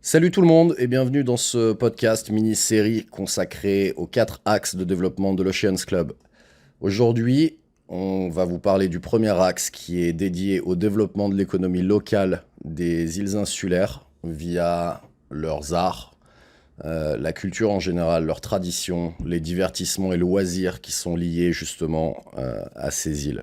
Salut tout le monde et bienvenue dans ce podcast mini-série consacré aux 4 axes de développement de l'Oceans Club. Aujourd'hui, on va vous parler du premier axe qui est dédié au développement de l'économie locale des îles insulaires via leurs arts, la culture en général, leurs traditions, les divertissements et loisirs qui sont liés justement à ces îles.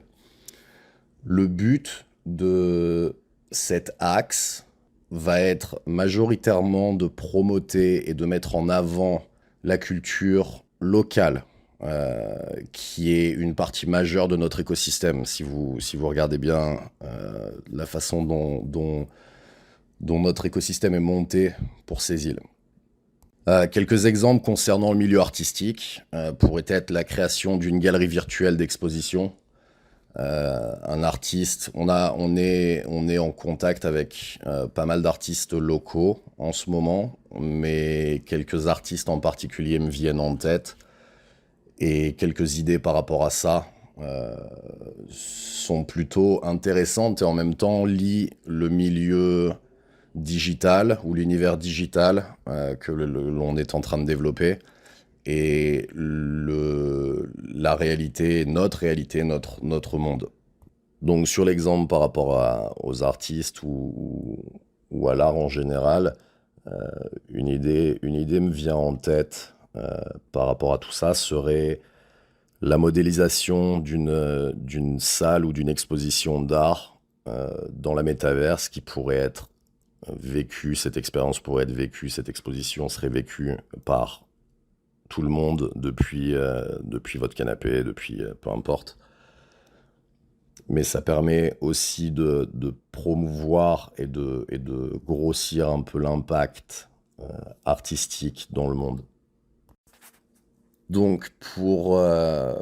Le but de cet axe va être majoritairement de promoter et de mettre en avant la culture locale, qui est une partie majeure de notre écosystème. Si vous regardez bien la façon dont notre écosystème est monté pour ces îles. Quelques exemples concernant le milieu artistique pourraient être la création d'une galerie virtuelle d'exposition. Un artiste, on est en contact avec pas mal d'artistes locaux en ce moment, mais quelques artistes en particulier me viennent en tête et quelques idées par rapport à ça sont plutôt intéressantes et en même temps lient le milieu digital ou l'univers digital que l'on est en train de développer et la réalité, notre monde. Donc sur l'exemple par rapport aux artistes ou à l'art en général, une idée me vient en tête par rapport à tout ça serait la modélisation d'une salle ou d'une exposition d'art dans la métaverse qui pourrait être vécue, cette expérience pourrait être vécue, cette exposition serait vécue par tout le monde depuis votre canapé, depuis peu importe. Mais ça permet aussi de promouvoir et de grossir un peu l'impact artistique dans le monde. Donc pour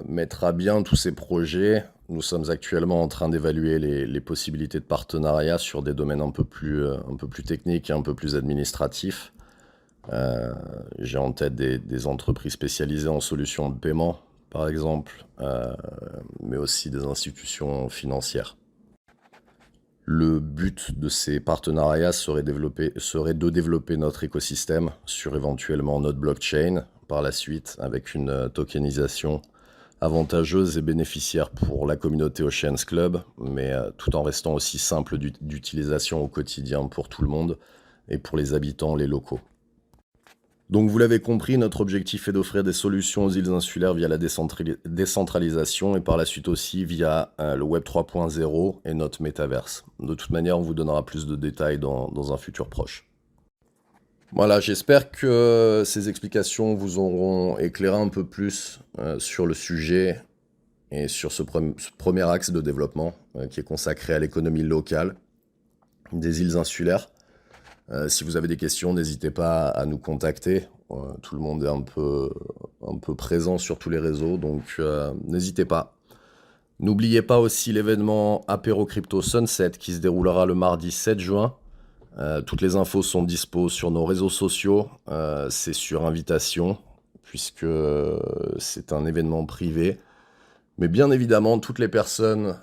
mettre à bien tous ces projets, nous sommes actuellement en train d'évaluer les possibilités de partenariat sur des domaines un peu plus techniques et un peu plus administratifs. J'ai en tête des entreprises spécialisées en solutions de paiement, par exemple, mais aussi des institutions financières. Le but de ces partenariats serait de développer notre écosystème sur éventuellement notre blockchain par la suite, avec une tokenisation avantageuse et bénéficiaire pour la communauté Oceans Club, mais tout en restant aussi simple d'utilisation au quotidien pour tout le monde et pour les habitants, les locaux. Donc vous l'avez compris, notre objectif est d'offrir des solutions aux îles insulaires via la décentralisation et par la suite aussi via le Web 3.0 et notre métaverse. De toute manière, on vous donnera plus de détails dans un futur proche. Voilà, j'espère que ces explications vous auront éclairé un peu plus sur le sujet et sur ce premier axe de développement qui est consacré à l'économie locale des îles insulaires. Si vous avez des questions, n'hésitez pas à nous contacter. Tout le monde est un peu présent sur tous les réseaux, donc n'hésitez pas. N'oubliez pas aussi l'événement Apéro Crypto Sunset qui se déroulera le mardi 7 juin. Toutes les infos sont dispo sur nos réseaux sociaux. C'est sur invitation, puisque c'est un événement privé. Mais bien évidemment, toutes les personnes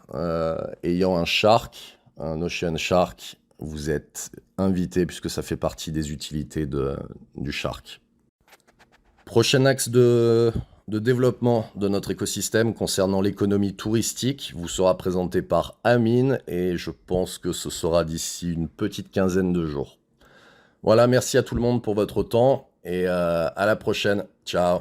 ayant un Shark, un Ocean Shark, vous êtes invités puisque ça fait partie des utilités du Shark. Prochain axe de développement de notre écosystème concernant l'économie touristique vous sera présenté par Amine et je pense que ce sera d'ici une petite quinzaine de jours. Voilà, merci à tout le monde pour votre temps et à la prochaine. Ciao.